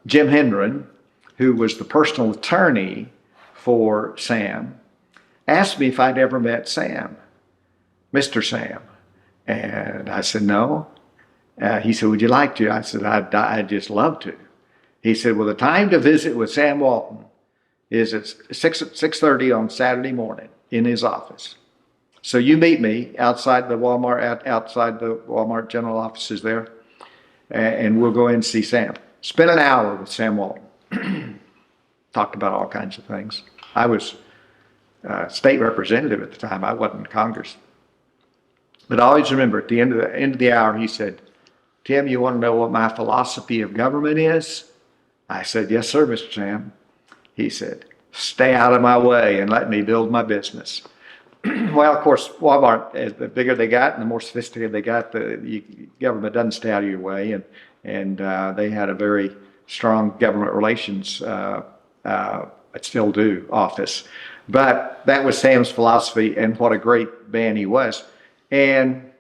Jim Hendren, who was the personal attorney for Sam, asked me if I'd ever met Sam, Mr. Sam. And I said, no. He said, would you like to? I said, I'd just love to. He said, well, the time to visit with Sam Walton is at 6:30 on Saturday morning in his office. So you meet me outside the Walmart general offices there, and we'll go in and see Sam. Spent an hour with Sam Walton. Talked about all kinds of things. I was state representative at the time. I wasn't in Congress. But I always remember at the end of the hour, he said, Tim, you want to know what my philosophy of government is? I said, yes, sir, Mr. Sam. He said, stay out of my way and let me build my business. Well, of course, Walmart, the bigger they got and the more sophisticated they got, the government doesn't stay out of your way. And they had a very strong government relations, still do, office. But that was Sam's philosophy, and what a great man he was. And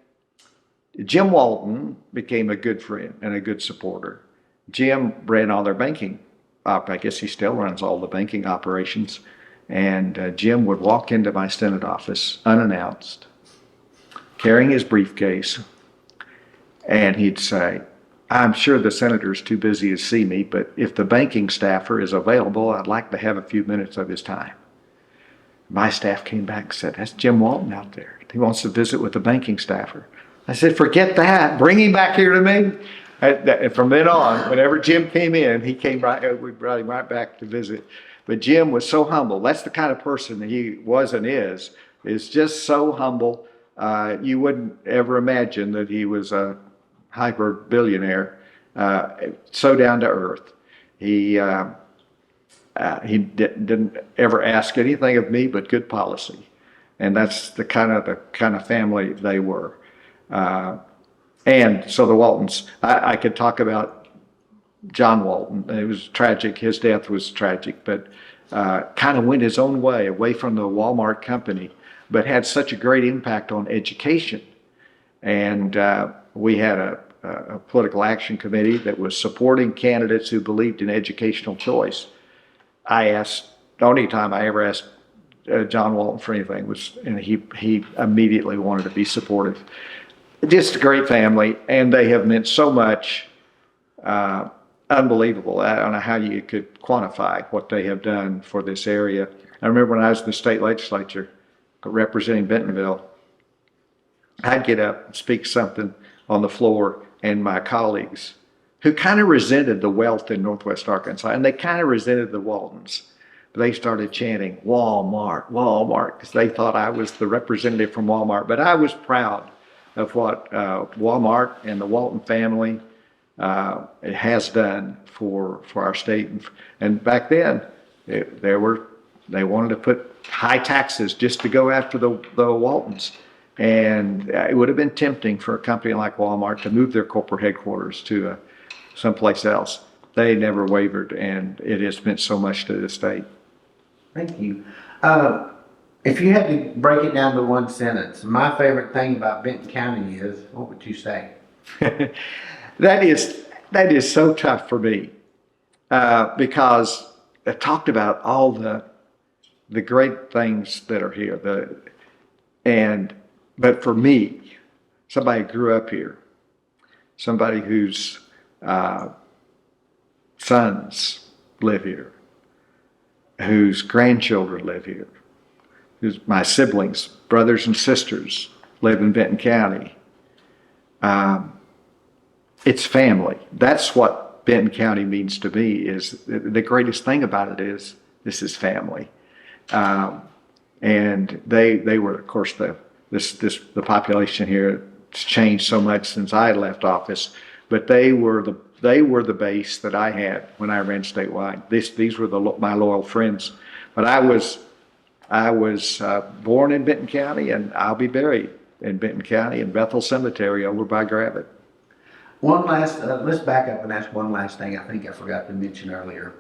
Jim Walton became a good friend and a good supporter. Jim ran all their banking. I guess he still runs all the banking operations. And Jim would walk into my Senate office unannounced, carrying his briefcase, and he'd say, I'm sure the senator's too busy to see me, but if the banking staffer is available, I'd like to have a few minutes of his time. My staff came back and said, that's Jim Walton out there. He wants to visit with the banking staffer. I said, forget that. Bring him back here to me. And from then on, whenever Jim came in, we brought him right back to visit. But Jim was so humble. That's the kind of person that he was and is just so humble. You wouldn't ever imagine that he was a hyper billionaire, so down to earth. He didn't ever ask anything of me but good policy, and that's the kind of family they were. And so the Waltons, I could talk about John Walton. It was tragic. His death was tragic, but kind of went his own way, away from the Walmart company, but had such a great impact on education. And we had a political action committee that was supporting candidates who believed in educational choice. I asked the only time I ever asked John Walton for anything was, and he immediately wanted to be supportive. Just a great family, and they have meant so much. Unbelievable. I don't know how you could quantify what they have done for this area. I remember when I was in the state legislature representing Bentonville, I'd get up and speak something on the floor, and my colleagues, who kind of resented the wealth in Northwest Arkansas, and they kind of resented the Waltons, they started chanting Walmart, Walmart, because they thought I was the representative from Walmart. But I was proud of what Walmart and the Walton family it has done for our state. And back then, they wanted to put high taxes just to go after the Waltons. And it would have been tempting for a company like Walmart to move their corporate headquarters to someplace else. They never wavered, and it has meant so much to the state. Thank you. If you had to break it down to one sentence, my favorite thing about Benton County is, what would you say? That is so tough for me because I talked about all the great things that are here. But for me, somebody who grew up here, somebody whose sons live here, whose grandchildren live here, whose my siblings, brothers and sisters live in Benton County. It's family. That's what Benton County means to me. Is the greatest thing about it is this is family, and they were, of course, the population here has changed so much since I left office, but they were the base that I had when I ran statewide. These were my loyal friends. But I was born in Benton County, and I'll be buried in Benton County in Bethel Cemetery over by Gravett. One last, let's back up and ask one last thing I think I forgot to mention earlier.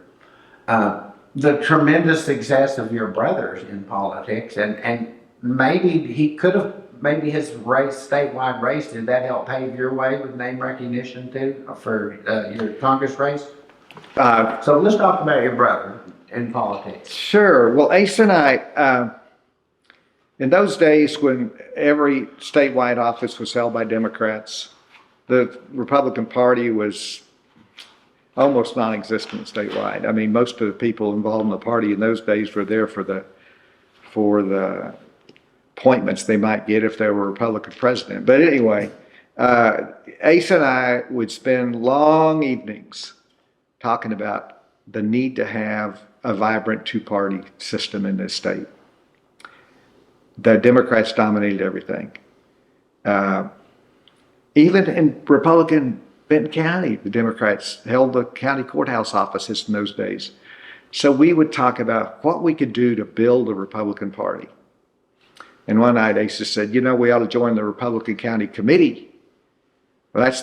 The tremendous success of your brothers in politics, and maybe he could have, maybe his statewide race, did that help pave your way with name recognition too for your Congress race? So let's talk about your brother in politics. Sure. Well, Ace and I, in those days when every statewide office was held by Democrats, the Republican Party was almost non-existent statewide. I mean, most of the people involved in the party in those days were there for the appointments they might get if they were a Republican president. But anyway, Ace and I would spend long evenings talking about the need to have a vibrant two-party system in this state. The Democrats dominated everything. Even in Republican Benton County, the Democrats held the county courthouse offices in those days. So we would talk about what we could do to build a Republican Party. And one night Asa said, we ought to join the Republican County Committee. Well, that's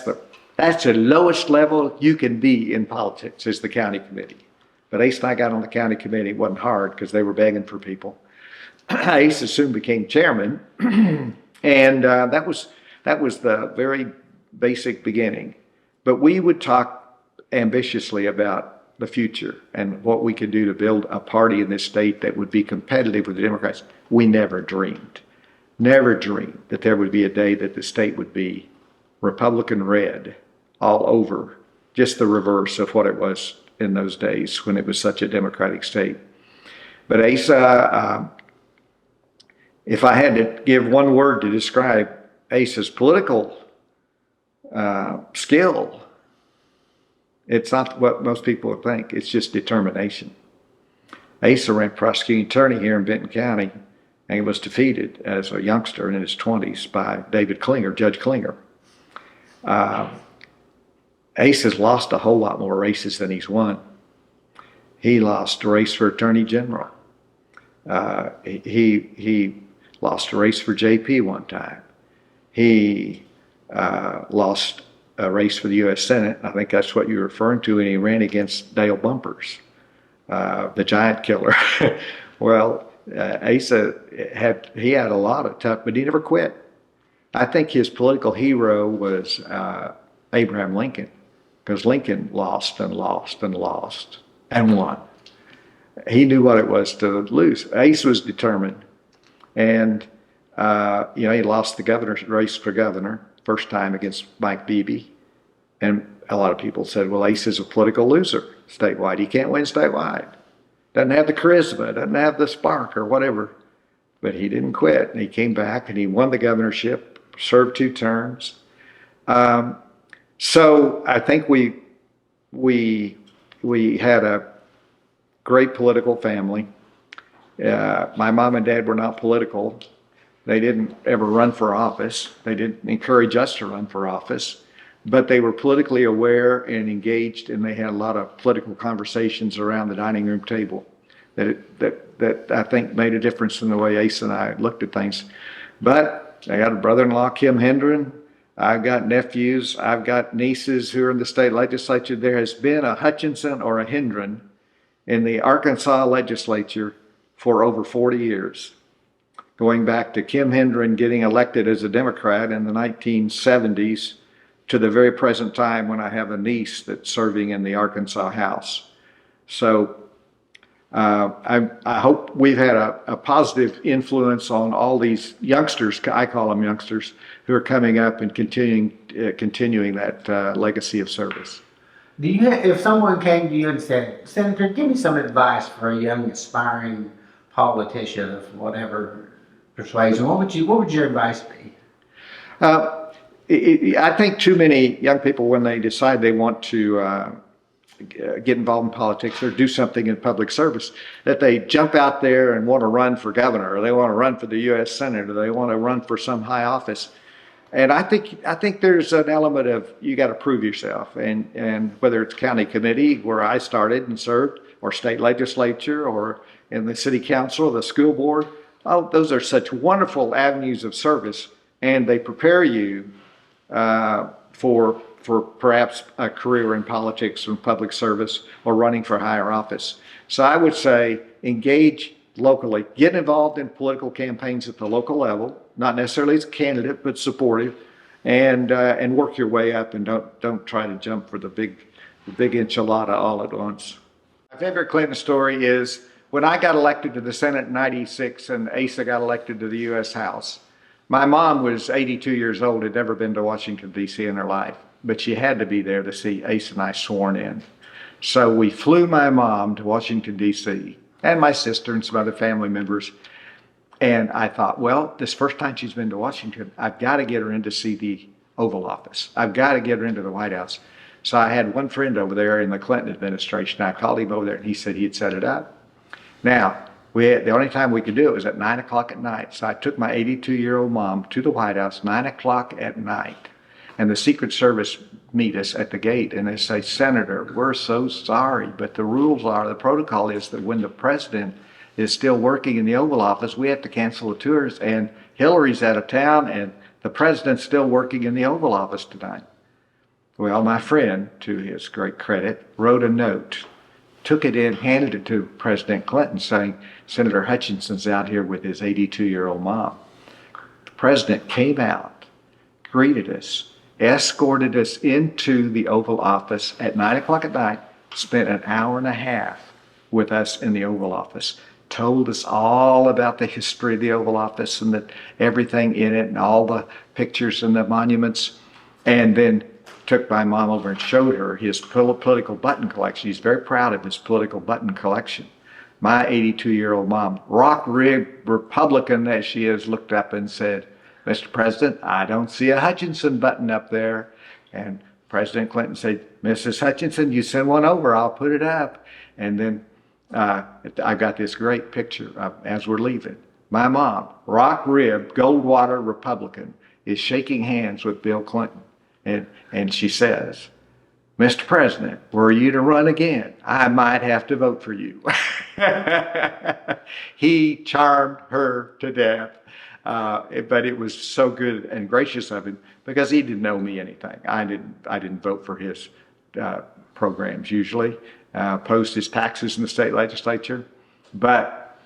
the lowest level you can be in politics, is the county committee. But Ace and I got on the county committee. It wasn't hard because they were begging for people. Ace soon became chairman, and that was the very basic beginning. But we would talk ambitiously about the future and what we could do to build a party in this state that would be competitive with the Democrats. We never dreamed that there would be a day that the state would be Republican red all over, just the reverse of what it was in those days when it was such a Democratic state. But Asa, if I had to give one word to describe Asa's political skill, it's not what most people would think. It's just determination. Asa ran prosecuting attorney here in Benton County, and he was defeated as a youngster in his 20s by David Klinger, Judge Klinger. Ace has lost a whole lot more races than he's won. He lost a race for Attorney General. He lost a race for JP one time. He lost a race for the U.S. Senate. I think that's what you're referring to, and he ran against Dale Bumpers, the giant killer. Well, Asa had a lot of tough, but he never quit. I think his political hero was Abraham Lincoln, because Lincoln lost and lost and lost and won. he knew what it was to lose. Ace was determined. And, he lost the governor's race for governor, first time against Mike Beebe. And a lot of people said, well, Ace is a political loser statewide. He can't win statewide. Doesn't have the charisma, doesn't have the spark or whatever. But he didn't quit. And he came back and he won the governorship, served 2 terms. So I think we had a great political family. My mom and dad were not political. They didn't ever run for office. They didn't encourage us to run for office, but they were politically aware and engaged, and they had a lot of political conversations around the dining room table that I think made a difference in the way Ace and I looked at things. But I got a brother-in-law, Kim Hendren. I've got nephews. I've got nieces who are in the state legislature. There has been a Hutchinson or a Hendren in the Arkansas legislature for over 40 years, going back to Kim Hendren getting elected as a Democrat in the 1970s to the very present time when I have a niece that's serving in the Arkansas House. So I hope we've had a positive influence on all these youngsters, I call them youngsters, who are coming up and continuing that legacy of service. If someone came to you and said, Senator, give me some advice for a young aspiring politician of whatever persuasion, what would your advice be? I think too many young people, when they decide they want to get involved in politics or do something in public service, that they jump out there and want to run for governor, or they want to run for the U.S. Senate, or they want to run for some high office. And I think there's an element of you got to prove yourself, and whether it's county committee where I started and served, or state legislature, or in the city council, or the school board, those are such wonderful avenues of service, and they prepare you for perhaps a career in politics or public service or running for higher office. So I would say engage locally, get involved in political campaigns at the local level, not necessarily as a candidate, but supportive, and work your way up, and don't try to jump for the big enchilada all at once. My favorite Clinton story is when I got elected to the Senate in '96 and Asa got elected to the U.S. House. My mom was 82 years old, had never been to Washington, D.C. in her life, but she had to be there to see Asa and I sworn in. So we flew my mom to Washington, D.C., and my sister and some other family members. And I thought, well, this first time she's been to Washington, I've got to get her in to see the Oval Office. I've got to get her into the White House. So I had one friend over there in the Clinton administration. I called him over there, and he said he'd set it up. Now, the only time we could do it was at 9 o'clock at night. So I took my 82-year-old mom to the White House, 9 o'clock at night. And the Secret Service meet us at the gate, and they say, Senator, we're so sorry, but the protocol is that when the president is still working in the Oval Office, we have to cancel the tours, and Hillary's out of town, and the president's still working in the Oval Office tonight. Well, my friend, to his great credit, wrote a note, took it in, handed it to President Clinton, saying, Senator Hutchinson's out here with his 82-year-old mom. The president came out, greeted us, escorted us into the Oval Office at 9 o'clock at night, spent an hour and a half with us in the Oval Office, told us all about the history of the Oval Office and everything in it and all the pictures and the monuments, and then took my mom over and showed her his political button collection. He's very proud of his political button collection. My 82-year-old mom, rock-ribbed Republican as she is, looked up and said, Mr. President, I don't see a Hutchinson button up there. And President Clinton said, Mrs. Hutchinson, you send one over, I'll put it up. And then I got this great picture as we're leaving. My mom, rock-ribbed, Goldwater Republican, is shaking hands with Bill Clinton. And she says, Mr. President, were you to run again, I might have to vote for you. He charmed her to death. But it was so good and gracious of him because he didn't know me anything. I didn't vote for his programs usually, opposed his taxes in the state legislature, but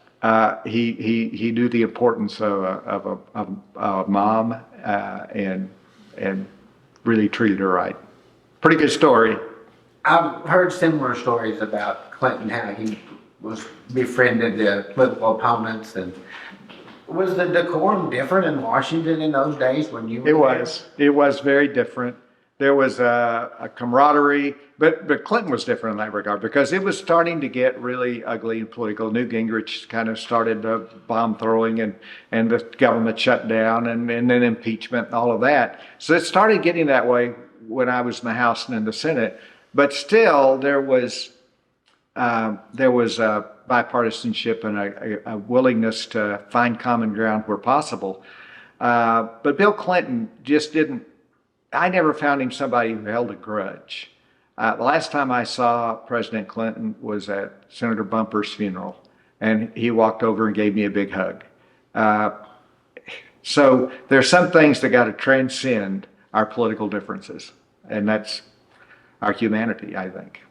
he knew the importance of a mom and really treated her right. Pretty good story. I've heard similar stories about Clinton, how he befriended the political opponents, and was the decorum different in Washington in those days when you were there? It was very different. There was a camaraderie, but Clinton was different in that regard because it was starting to get really ugly and political. Newt Gingrich kind of started the bomb throwing and the government shut down and then impeachment and all of that. So it started getting that way when I was in the House and in the Senate. But still, there was a bipartisanship and a willingness to find common ground where possible. But Bill Clinton just didn't. I never found him somebody who held a grudge. The last time I saw President Clinton was at Senator Bumper's funeral, and he walked over and gave me a big hug. So there's some things that got to transcend our political differences, and that's our humanity, I think.